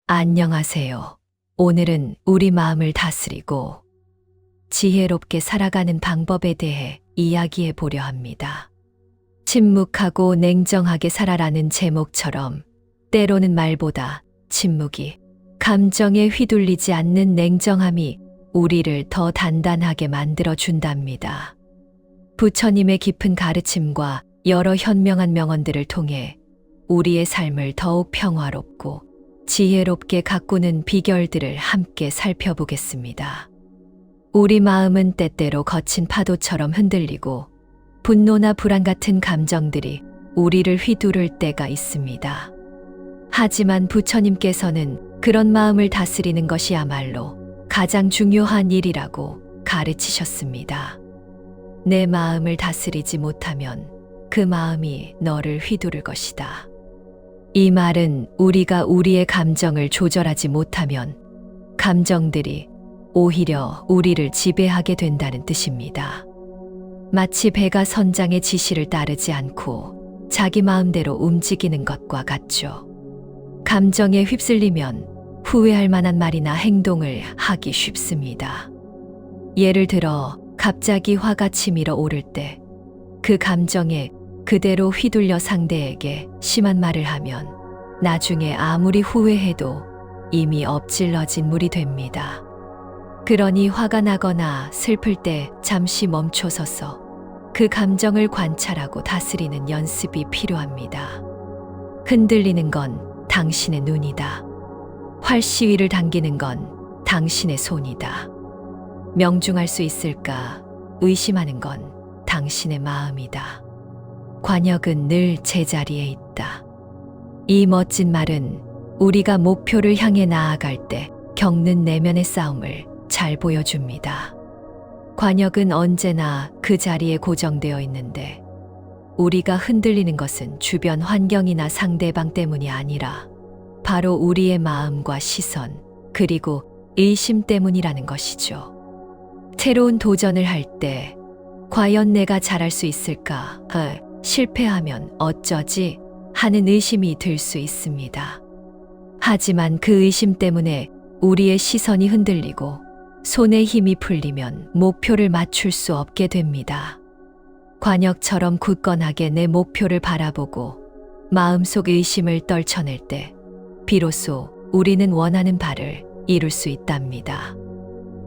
안녕하세요. 오늘은 우리 마음을 다스리고 지혜롭게 살아가는 방법에 대해 이야기해 보려 합니다. 침묵하고 냉정하게 살아라는 제목처럼 때로는 말보다 침묵이, 감정에 휘둘리지 않는 냉정함이 우리를 더 단단하게 만들어 준답니다. 부처님의 깊은 가르침과 여러 현명한 명언들을 통해 우리의 삶을 더욱 평화롭고 지혜롭게 가꾸는 비결들을 함께 살펴보겠습니다. 우리 마음은 때때로 거친 파도처럼 흔들리고 분노나 불안 같은 감정들이 우리를 휘두를 때가 있습니다. 하지만 부처님께서는 그런 마음을 다스리는 것이야말로 가장 중요한 일이라고 가르치셨습니다. 내 마음을 다스리지 못하면 그 마음이 너를 휘두를 것이다. 이 말은 우리가 우리의 감정을 조절하지 못하면 감정들이 오히려 우리를 지배하게 된다는 뜻입니다. 마치 배가 선장의 지시를 따르지 않고 자기 마음대로 움직이는 것과 같죠. 감정에 휩쓸리면 후회할 만한 말이나 행동을 하기 쉽습니다. 예를 들어 갑자기 화가 치밀어 오를 때 그 감정에 그대로 휘둘려 상대에게 심한 말을 하면 나중에 아무리 후회해도 이미 엎질러진 물이 됩니다. 그러니 화가 나거나 슬플 때 잠시 멈춰서서 그 감정을 관찰하고 다스리는 연습이 필요합니다. 흔들리는 건 당신의 눈이다. 활시위를 당기는 건 당신의 손이다. 명중할 수 있을까 의심하는 건 당신의 마음이다. 관역은 늘 제자리에 있다. 이 멋진 말은 우리가 목표를 향해 나아갈 때 겪는 내면의 싸움을 잘 보여줍니다. 관역은 언제나 그 자리에 고정되어 있는데 우리가 흔들리는 것은 주변 환경이나 상대방 때문이 아니라 바로 우리의 마음과 시선, 그리고 의심 때문이라는 것이죠. 새로운 도전을 할 때 과연 내가 잘할 수 있을까? 실패하면 어쩌지? 하는 의심이 들 수 있습니다. 하지만 그 의심 때문에 우리의 시선이 흔들리고 손에 힘이 풀리면 목표를 맞출 수 없게 됩니다. 관역처럼 굳건하게 내 목표를 바라보고 마음속 의심을 떨쳐낼 때 비로소 우리는 원하는 바를 이룰 수 있답니다.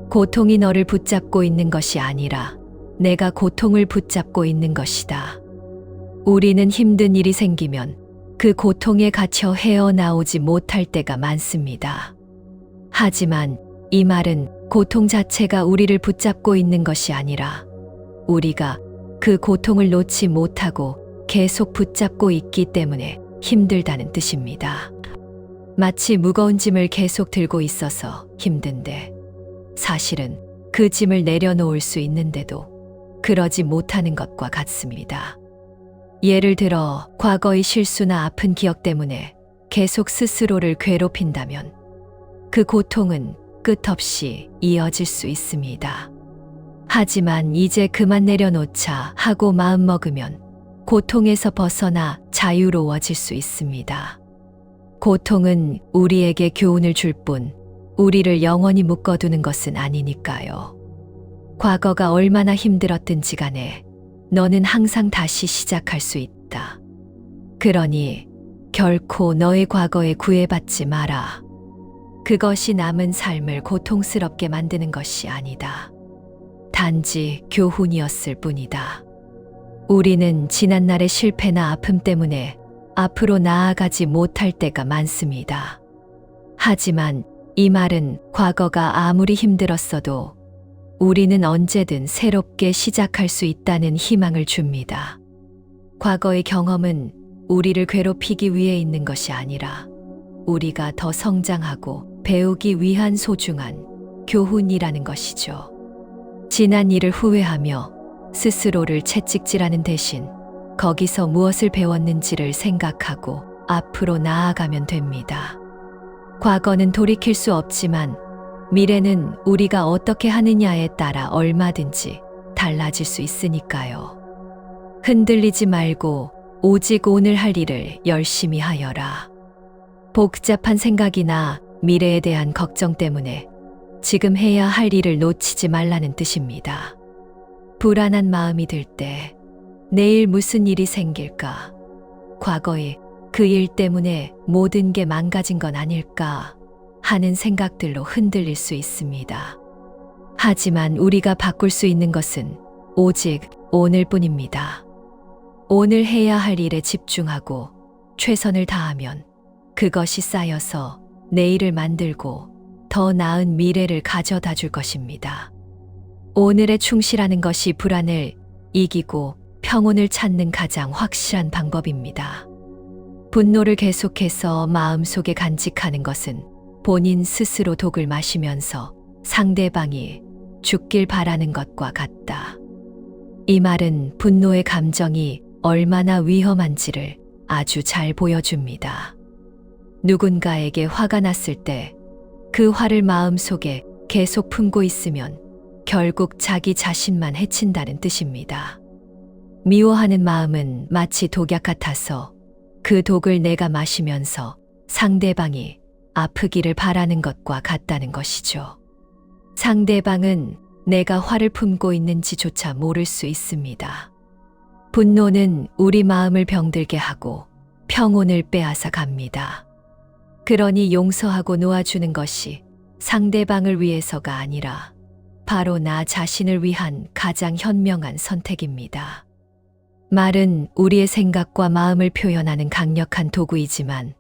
고통이 너를 붙잡고 있는 것이 아니라 내가 고통을 붙잡고 있는 것이다. 우리는 힘든 일이 생기면 그 고통에 갇혀 헤어나오지 못할 때가 많습니다. 하지만 이 말은 고통 자체가 우리를 붙잡고 있는 것이 아니라 우리가 그 고통을 놓지 못하고 계속 붙잡고 있기 때문에 힘들다는 뜻입니다. 마치 무거운 짐을 계속 들고 있어서 힘든데 사실은 그 짐을 내려놓을 수 있는데도 그러지 못하는 것과 같습니다. 예를 들어 과거의 실수나 아픈 기억 때문에 계속 스스로를 괴롭힌다면 그 고통은 끝없이 이어질 수 있습니다. 하지만 이제 그만 내려놓자 하고 마음먹으면 고통에서 벗어나 자유로워질 수 있습니다. 고통은 우리에게 교훈을 줄 뿐 우리를 영원히 묶어두는 것은 아니니까요. 과거가 얼마나 힘들었든지 간에 너는 항상 다시 시작할 수 있다. 그러니 결코 너의 과거에 구애받지 마라. 그것이 남은 삶을 고통스럽게 만드는 것이 아니다. 단지 교훈이었을 뿐이다. 우리는 지난날의 실패나 아픔 때문에 앞으로 나아가지 못할 때가 많습니다. 하지만 이 말은 과거가 아무리 힘들었어도 우리는 언제든 새롭게 시작할 수 있다는 희망을 줍니다. 과거의 경험은 우리를 괴롭히기 위해 있는 것이 아니라 우리가 더 성장하고 배우기 위한 소중한 교훈이라는 것이죠. 지난 일을 후회하며 스스로를 채찍질하는 대신 거기서 무엇을 배웠는지를 생각하고 앞으로 나아가면 됩니다. 과거는 돌이킬 수 없지만 미래는 우리가 어떻게 하느냐에 따라 얼마든지 달라질 수 있으니까요. 흔들리지 말고 오직 오늘 할 일을 열심히 하여라. 복잡한 생각이나 미래에 대한 걱정 때문에 지금 해야 할 일을 놓치지 말라는 뜻입니다. 불안한 마음이 들 때 내일 무슨 일이 생길까? 과거에 그 일 때문에 모든 게 망가진 건 아닐까 하는 생각들로 흔들릴 수 있습니다. 하지만 우리가 바꿀 수 있는 것은 오직 오늘뿐입니다. 오늘 해야 할 일에 집중하고 최선을 다하면 그것이 쌓여서 내일을 만들고 더 나은 미래를 가져다 줄 것입니다. 오늘에 충실하는 것이 불안을 이기고 평온을 찾는 가장 확실한 방법입니다. 분노를 계속해서 마음속에 간직하는 것은 본인 스스로 독을 마시면서 상대방이 죽길 바라는 것과 같다. 이 말은 분노의 감정이 얼마나 위험한지를 아주 잘 보여줍니다. 누군가에게 화가 났을 때 그 화를 마음속에 계속 품고 있으면 결국 자기 자신만 해친다는 뜻입니다. 미워하는 마음은 마치 독약 같아서 그 독을 내가 마시면서 상대방이 아프기를 바라는 것과 같다는 것이죠. 상대방은 내가 화를 품고 있는지조차 모를 수 있습니다. 분노는 우리 마음을 병들게 하고 평온을 빼앗아 갑니다. 그러니 용서하고 놓아주는 것이 상대방을 위해서가 아니라 바로 나 자신을 위한 가장 현명한 선택입니다. 말은 우리의 생각과 마음을 표현하는 강력한 도구이지만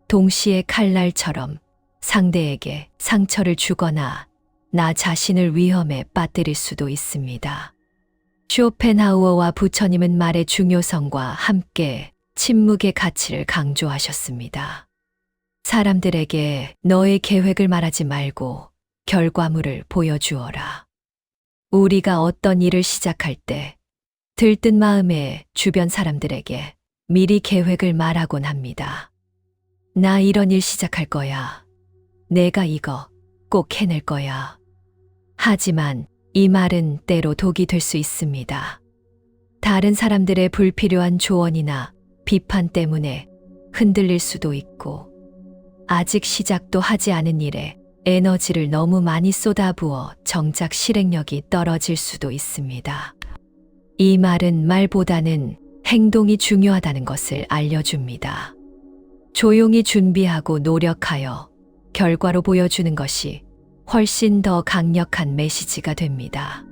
동시에 칼날처럼 상대에게 상처를 주거나 나 자신을 위험에 빠뜨릴 수도 있습니다. 쇼펜하우어와 부처님은 말의 중요성과 함께 침묵의 가치를 강조하셨습니다. 사람들에게 너의 계획을 말하지 말고 결과물을 보여주어라. 우리가 어떤 일을 시작할 때 들뜬 마음에 주변 사람들에게 미리 계획을 말하곤 합니다. 나 이런 일 시작할 거야. 내가 이거 꼭 해낼 거야. 하지만 이 말은 때로 독이 될 수 있습니다. 다른 사람들의 불필요한 조언이나 비판 때문에 흔들릴 수도 있고 아직 시작도 하지 않은 일에 에너지를 너무 많이 쏟아부어 정작 실행력이 떨어질 수도 있습니다. 이 말은 말보다는 행동이 중요하다는 것을 알려줍니다. 조용히 준비하고 노력하여 결과로 보여주는 것이 훨씬 더 강력한 메시지가 됩니다.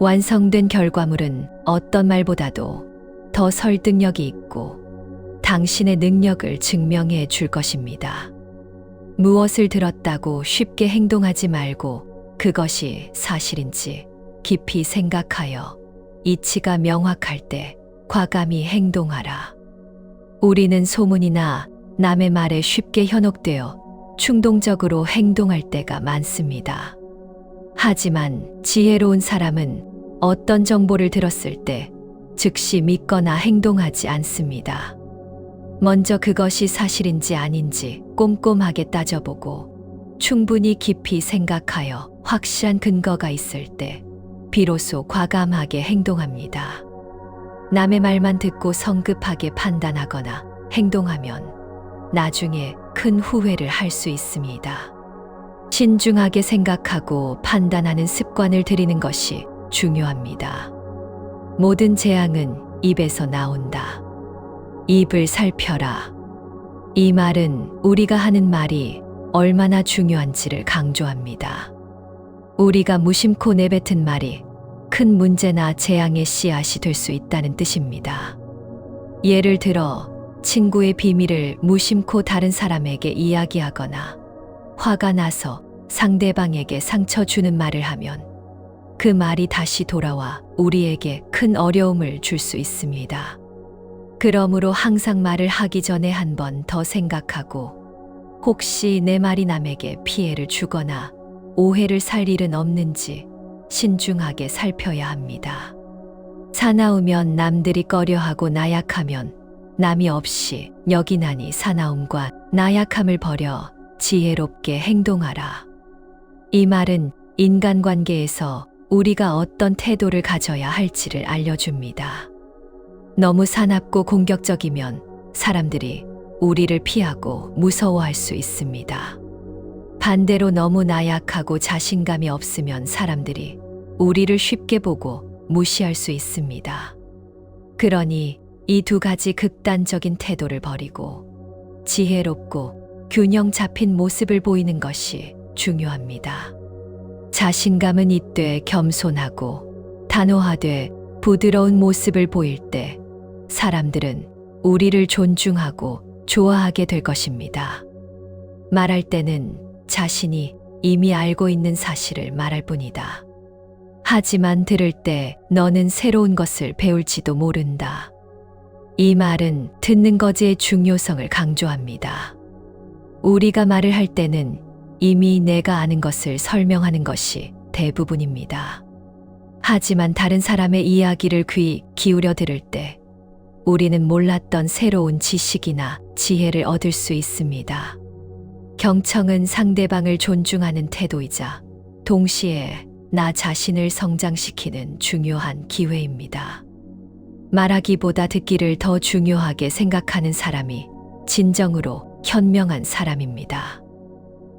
완성된 결과물은 어떤 말보다도 더 설득력이 있고 당신의 능력을 증명해 줄 것입니다. 무엇을 들었다고 쉽게 행동하지 말고 그것이 사실인지 깊이 생각하여 이치가 명확할 때 과감히 행동하라. 우리는 소문이나 남의 말에 쉽게 현혹되어 충동적으로 행동할 때가 많습니다. 하지만 지혜로운 사람은 어떤 정보를 들었을 때 즉시 믿거나 행동하지 않습니다. 먼저 그것이 사실인지 아닌지 꼼꼼하게 따져보고 충분히 깊이 생각하여 확실한 근거가 있을 때 비로소 과감하게 행동합니다. 남의 말만 듣고 성급하게 판단하거나 행동하면 나중에 큰 후회를 할 수 있습니다. 신중하게 생각하고 판단하는 습관을 들이는 것이 중요합니다. 모든 재앙은 입에서 나온다. 입을 살펴라. 이 말은 우리가 하는 말이 얼마나 중요한지를 강조합니다. 우리가 무심코 내뱉은 말이 큰 문제나 재앙의 씨앗이 될 수 있다는 뜻입니다. 예를 들어 친구의 비밀을 무심코 다른 사람에게 이야기하거나 화가 나서 상대방에게 상처 주는 말을 하면 그 말이 다시 돌아와 우리에게 큰 어려움을 줄 수 있습니다. 그러므로 항상 말을 하기 전에 한 번 더 생각하고 혹시 내 말이 남에게 피해를 주거나 오해를 살 일은 없는지 신중하게 살펴야 합니다. 사나우면 남들이 꺼려하고 나약하면 남이 없이 여기나니 사나움과 나약함을 버려 지혜롭게 행동하라. 이 말은 인간관계에서 우리가 어떤 태도를 가져야 할지를 알려줍니다. 너무 사납고 공격적이면 사람들이 우리를 피하고 무서워할 수 있습니다. 반대로 너무 나약하고 자신감이 없으면 사람들이 우리를 쉽게 보고 무시할 수 있습니다. 그러니 이 두 가지 극단적인 태도를 버리고 지혜롭고 균형 잡힌 모습을 보이는 것이 중요합니다. 자신감은 이때 겸손하고 단호하되 부드러운 모습을 보일 때 사람들은 우리를 존중하고 좋아하게 될 것입니다. 말할 때는 자신이 이미 알고 있는 사실을 말할 뿐이다. 하지만 들을 때 너는 새로운 것을 배울지도 모른다. 이 말은 듣는 것의 중요성을 강조합니다. 우리가 말을 할 때는 이미 내가 아는 것을 설명하는 것이 대부분입니다. 하지만 다른 사람의 이야기를 귀 기울여 들을 때 우리는 몰랐던 새로운 지식이나 지혜를 얻을 수 있습니다. 경청은 상대방을 존중하는 태도이자 동시에 나 자신을 성장시키는 중요한 기회입니다. 말하기보다 듣기를 더 중요하게 생각하는 사람이 진정으로 현명한 사람입니다.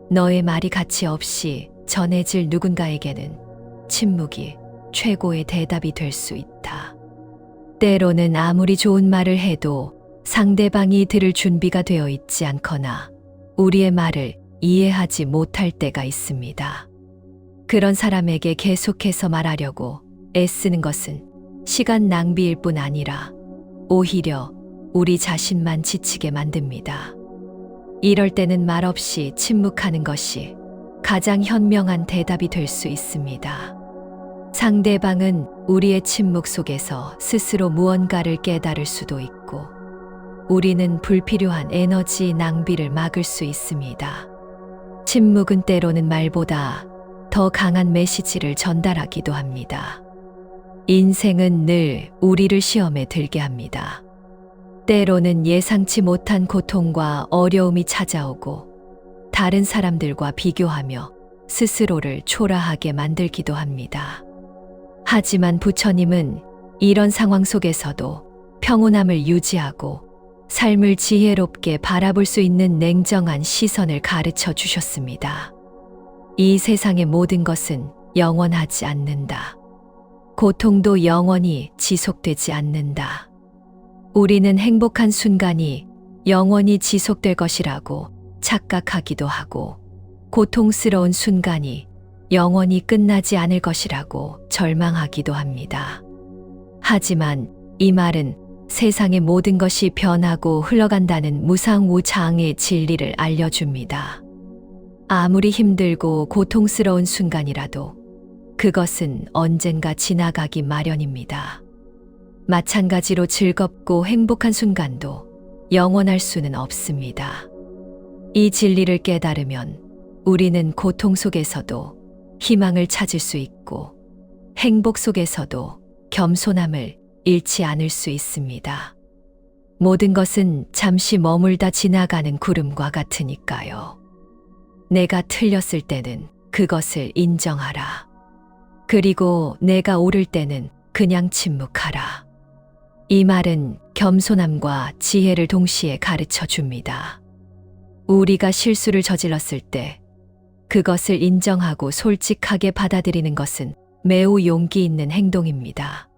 너의 말이 가치 없이 전해질 누군가에게는 침묵이 최고의 대답이 될 수 있다. 때로는 아무리 좋은 말을 해도 상대방이 들을 준비가 되어 있지 않거나 우리의 말을 이해하지 못할 때가 있습니다. 그런 사람에게 계속해서 말하려고 애쓰는 것은 시간 낭비일 뿐 아니라 오히려 우리 자신만 지치게 만듭니다. 이럴 때는 말없이 침묵하는 것이 가장 현명한 대답이 될 수 있습니다. 상대방은 우리의 침묵 속에서 스스로 무언가를 깨달을 수도 있고 우리는 불필요한 에너지 낭비를 막을 수 있습니다. 침묵은 때로는 말보다 더 강한 메시지를 전달하기도 합니다. 인생은 늘 우리를 시험에 들게 합니다. 때로는 예상치 못한 고통과 어려움이 찾아오고 다른 사람들과 비교하며 스스로를 초라하게 만들기도 합니다. 하지만 부처님은 이런 상황 속에서도 평온함을 유지하고 삶을 지혜롭게 바라볼 수 있는 냉정한 시선을 가르쳐 주셨습니다. 이 세상의 모든 것은 영원하지 않는다. 고통도 영원히 지속되지 않는다. 우리는 행복한 순간이 영원히 지속될 것이라고 착각하기도 하고 고통스러운 순간이 영원히 끝나지 않을 것이라고 절망하기도 합니다. 하지만 이 말은 세상의 모든 것이 변하고 흘러간다는 무상무常의 진리를 알려줍니다. 아무리 힘들고 고통스러운 순간이라도 그것은 언젠가 지나가기 마련입니다. 마찬가지로 즐겁고 행복한 순간도 영원할 수는 없습니다. 이 진리를 깨달으면 우리는 고통 속에서도 희망을 찾을 수 있고 행복 속에서도 겸손함을 잃지 않을 수 있습니다. 모든 것은 잠시 머물다 지나가는 구름과 같으니까요. 내가 틀렸을 때는 그것을 인정하라. 그리고 내가 옳을 때는 그냥 침묵하라. 이 말은 겸손함과 지혜를 동시에 가르쳐 줍니다. 우리가 실수를 저질렀을 때 그것을 인정하고 솔직하게 받아들이는 것은 매우 용기 있는 행동입니다.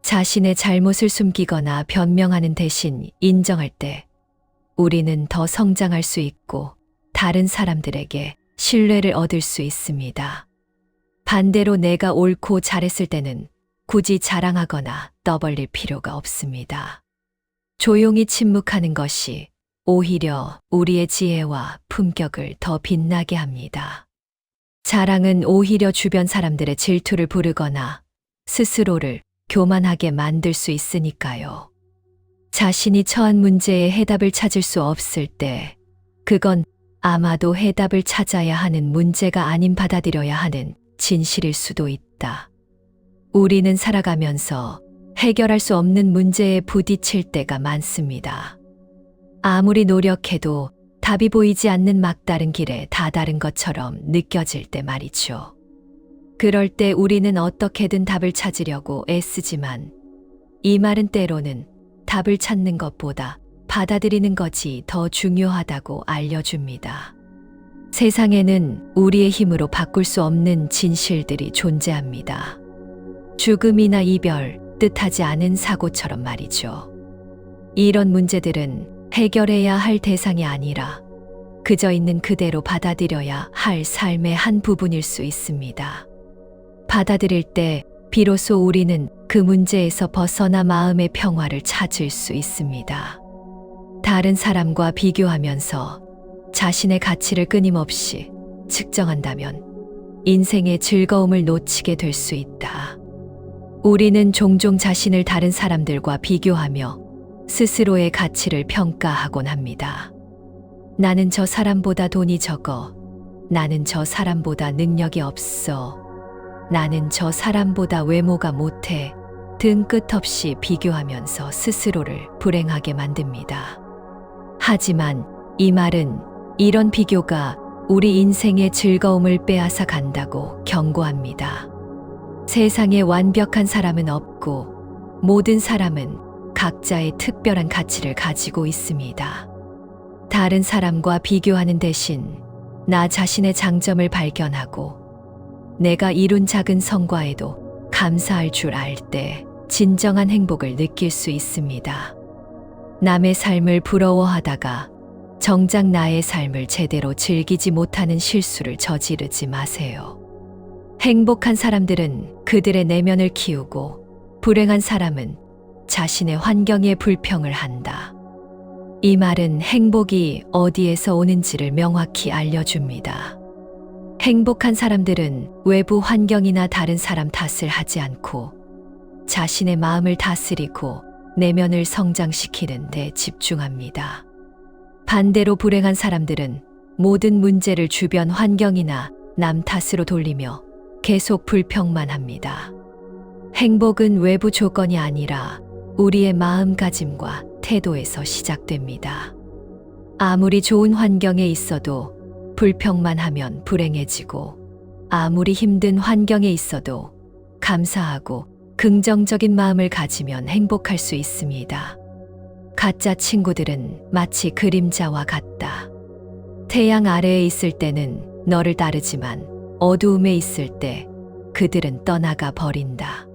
자신의 잘못을 숨기거나 변명하는 대신 인정할 때 우리는 더 성장할 수 있고 다른 사람들에게 신뢰를 얻을 수 있습니다. 반대로 내가 옳고 잘했을 때는 굳이 자랑하거나 떠벌릴 필요가 없습니다. 조용히 침묵하는 것이 오히려 우리의 지혜와 품격을 더 빛나게 합니다. 자랑은 오히려 주변 사람들의 질투를 부르거나 스스로를 교만하게 만들 수 있으니까요. 자신이 처한 문제에 해답을 찾을 수 없을 때 그건 아마도 해답을 찾아야 하는 문제가 아닌 받아들여야 하는 진실일 수도 있다. 우리는 살아가면서 해결할 수 없는 문제에 부딪힐 때가 많습니다. 아무리 노력해도 답이 보이지 않는 막다른 길에 다다른 것처럼 느껴질 때 말이죠. 그럴 때 우리는 어떻게든 답을 찾으려고 애쓰지만 이 말은 때로는 답을 찾는 것보다 받아들이는 것이 더 중요하다고 알려줍니다. 세상에는 우리의 힘으로 바꿀 수 없는 진실들이 존재합니다. 죽음이나 이별, 뜻하지 않은 사고처럼 말이죠. 이런 문제들은 해결해야 할 대상이 아니라 그저 있는 그대로 받아들여야 할 삶의 한 부분일 수 있습니다. 받아들일 때 비로소 우리는 그 문제에서 벗어나 마음의 평화를 찾을 수 있습니다. 다른 사람과 비교하면서 자신의 가치를 끊임없이 측정한다면 인생의 즐거움을 놓치게 될 수 있다. 우리는 종종 자신을 다른 사람들과 비교하며 스스로의 가치를 평가하곤 합니다. 나는 저 사람보다 돈이 적어. 나는 저 사람보다 능력이 없어. 나는 저 사람보다 외모가 못해. 등 끝없이 비교하면서 스스로를 불행하게 만듭니다. 하지만 이 말은 이런 비교가 우리 인생의 즐거움을 빼앗아 간다고 경고합니다. 세상에 완벽한 사람은 없고 모든 사람은 각자의 특별한 가치를 가지고 있습니다. 다른 사람과 비교하는 대신 나 자신의 장점을 발견하고 내가 이룬 작은 성과에도 감사할 줄 알 때 진정한 행복을 느낄 수 있습니다. 남의 삶을 부러워하다가 정작 나의 삶을 제대로 즐기지 못하는 실수를 저지르지 마세요. 행복한 사람들은 그들의 내면을 키우고 불행한 사람은 자신의 환경에 불평을 한다. 이 말은 행복이 어디에서 오는지를 명확히 알려줍니다. 행복한 사람들은 외부 환경이나 다른 사람 탓을 하지 않고 자신의 마음을 다스리고 내면을 성장시키는 데 집중합니다. 반대로 불행한 사람들은 모든 문제를 주변 환경이나 남 탓으로 돌리며 계속 불평만 합니다. 행복은 외부 조건이 아니라 우리의 마음가짐과 태도에서 시작됩니다. 아무리 좋은 환경에 있어도 불평만 하면 불행해지고, 아무리 힘든 환경에 있어도 감사하고 긍정적인 마음을 가지면 행복할 수 있습니다. 가짜 친구들은 마치 그림자와 같다. 태양 아래에 있을 때는 너를 따르지만 어두움에 있을 때 그들은 떠나가 버린다.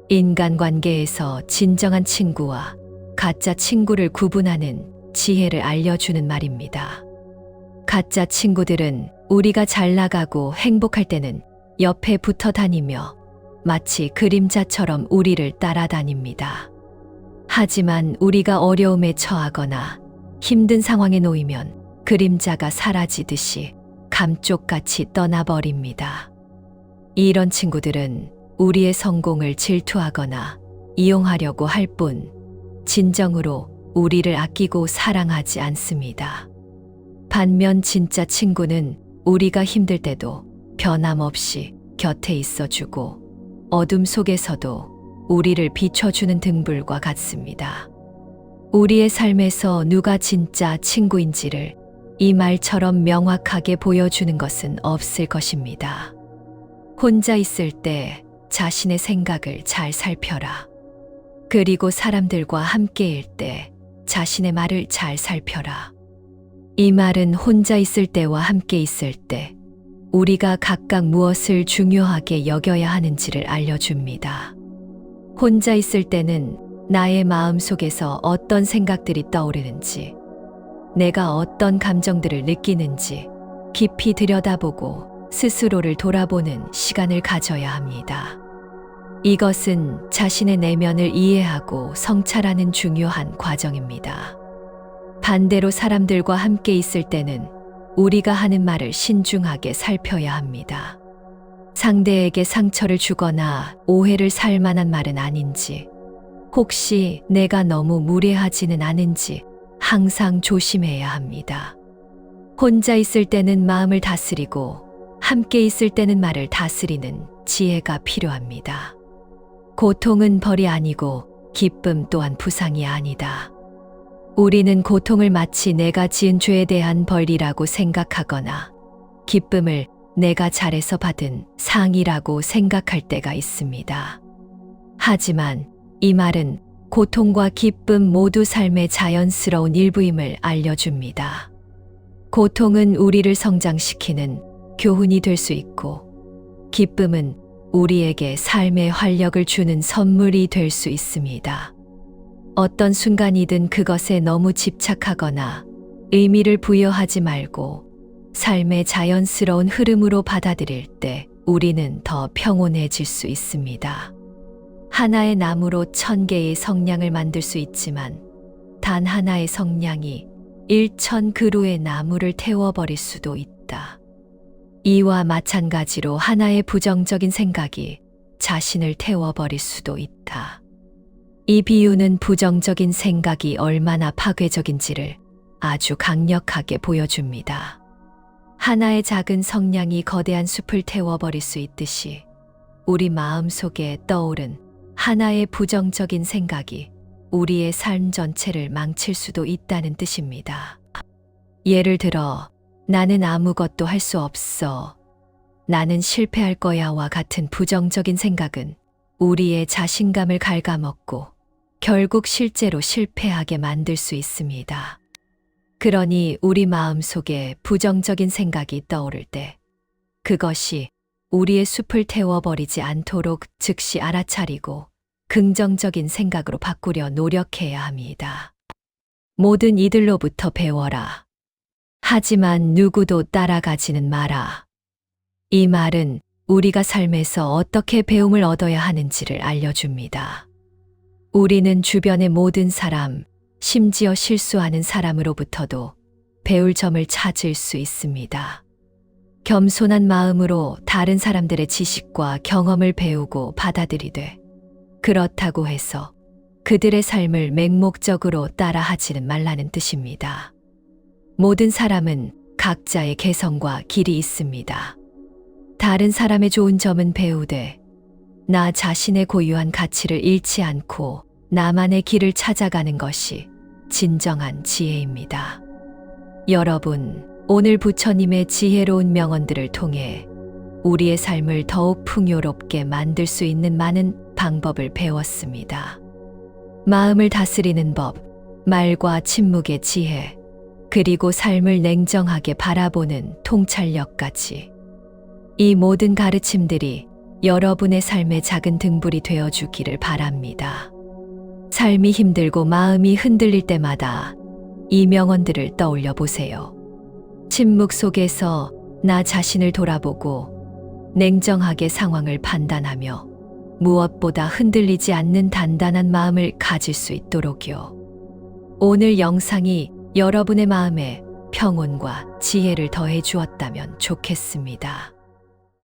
인간관계에서 진정한 친구와 가짜 친구를 구분하는 지혜를 알려주는 말입니다. 가짜 친구들은 우리가 잘 나가고 행복할 때는 옆에 붙어 다니며 마치 그림자처럼 우리를 따라다닙니다. 하지만 우리가 어려움에 처하거나 힘든 상황에 놓이면 그림자가 사라지듯이 감쪽같이 떠나버립니다. 이런 친구들은 우리의 성공을 질투하거나 이용하려고 할 뿐, 진정으로 우리를 아끼고 사랑하지 않습니다. 반면 진짜 친구는 우리가 힘들 때도 변함없이 곁에 있어주고 어둠 속에서도 우리를 비춰주는 등불과 같습니다. 우리의 삶에서 누가 진짜 친구인지를 이 말처럼 명확하게 보여주는 것은 없을 것입니다. 혼자 있을 때 자신의 생각을 잘 살펴라. 그리고 사람들과 함께일 때 자신의 말을 잘 살펴라. 이 말은 혼자 있을 때와 함께 있을 때 우리가 각각 무엇을 중요하게 여겨야 하는지를 알려줍니다. 혼자 있을 때는 나의 마음 속에서 어떤 생각들이 떠오르는지, 내가 어떤 감정들을 느끼는지 깊이 들여다보고 스스로를 돌아보는 시간을 가져야 합니다. 이것은 자신의 내면을 이해하고 성찰하는 중요한 과정입니다. 반대로 사람들과 함께 있을 때는 우리가 하는 말을 신중하게 살펴야 합니다. 상대에게 상처를 주거나 오해를 살 만한 말은 아닌지, 혹시 내가 너무 무례하지는 않은지 항상 조심해야 합니다. 혼자 있을 때는 마음을 다스리고 함께 있을 때는 말을 다스리는 지혜가 필요합니다. 고통은 벌이 아니고 기쁨 또한 부상이 아니다. 우리는 고통을 마치 내가 지은 죄에 대한 벌이라고 생각하거나 기쁨을 내가 잘해서 받은 상이라고 생각할 때가 있습니다. 하지만 이 말은 고통과 기쁨 모두 삶의 자연스러운 일부임을 알려줍니다. 고통은 우리를 성장시키는 교훈이 될 수 있고, 기쁨은 우리에게 삶의 활력을 주는 선물이 될 수 있습니다. 어떤 순간이든 그것에 너무 집착하거나 의미를 부여하지 말고 삶의 자연스러운 흐름으로 받아들일 때 우리는 더 평온해질 수 있습니다. 하나의 나무로 1000개의 성냥을 만들 수 있지만 단 하나의 성냥이 1000그루의 나무를 태워버릴 수도 있다. 이와 마찬가지로 하나의 부정적인 생각이 자신을 태워버릴 수도 있다. 이 비유는 부정적인 생각이 얼마나 파괴적인지를 아주 강력하게 보여줍니다. 하나의 작은 성냥이 거대한 숲을 태워버릴 수 있듯이 우리 마음 속에 떠오른 하나의 부정적인 생각이 우리의 삶 전체를 망칠 수도 있다는 뜻입니다. 예를 들어, 나는 아무것도 할 수 없어, 나는 실패할 거야와 같은 부정적인 생각은 우리의 자신감을 갉아먹고 결국 실제로 실패하게 만들 수 있습니다. 그러니 우리 마음 속에 부정적인 생각이 떠오를 때 그것이 우리의 숲을 태워버리지 않도록 즉시 알아차리고 긍정적인 생각으로 바꾸려 노력해야 합니다. 모든 이들로부터 배워라. 하지만 누구도 따라가지는 마라. 이 말은 우리가 삶에서 어떻게 배움을 얻어야 하는지를 알려줍니다. 우리는 주변의 모든 사람, 심지어 실수하는 사람으로부터도 배울 점을 찾을 수 있습니다. 겸손한 마음으로 다른 사람들의 지식과 경험을 배우고 받아들이되, 그렇다고 해서 그들의 삶을 맹목적으로 따라하지는 말라는 뜻입니다. 모든 사람은 각자의 개성과 길이 있습니다. 다른 사람의 좋은 점은 배우되 나 자신의 고유한 가치를 잃지 않고 나만의 길을 찾아가는 것이 진정한 지혜입니다. 여러분, 오늘 부처님의 지혜로운 명언들을 통해 우리의 삶을 더욱 풍요롭게 만들 수 있는 많은 방법을 배웠습니다. 마음을 다스리는 법, 말과 침묵의 지혜, 그리고 삶을 냉정하게 바라보는 통찰력까지. 이 모든 가르침들이 여러분의 삶의 작은 등불이 되어주기를 바랍니다. 삶이 힘들고 마음이 흔들릴 때마다 이 명언들을 떠올려 보세요. 침묵 속에서 나 자신을 돌아보고 냉정하게 상황을 판단하며 무엇보다 흔들리지 않는 단단한 마음을 가질 수 있도록요. 오늘 영상이 여러분의 마음에 평온과 지혜를 더해 주었다면 좋겠습니다.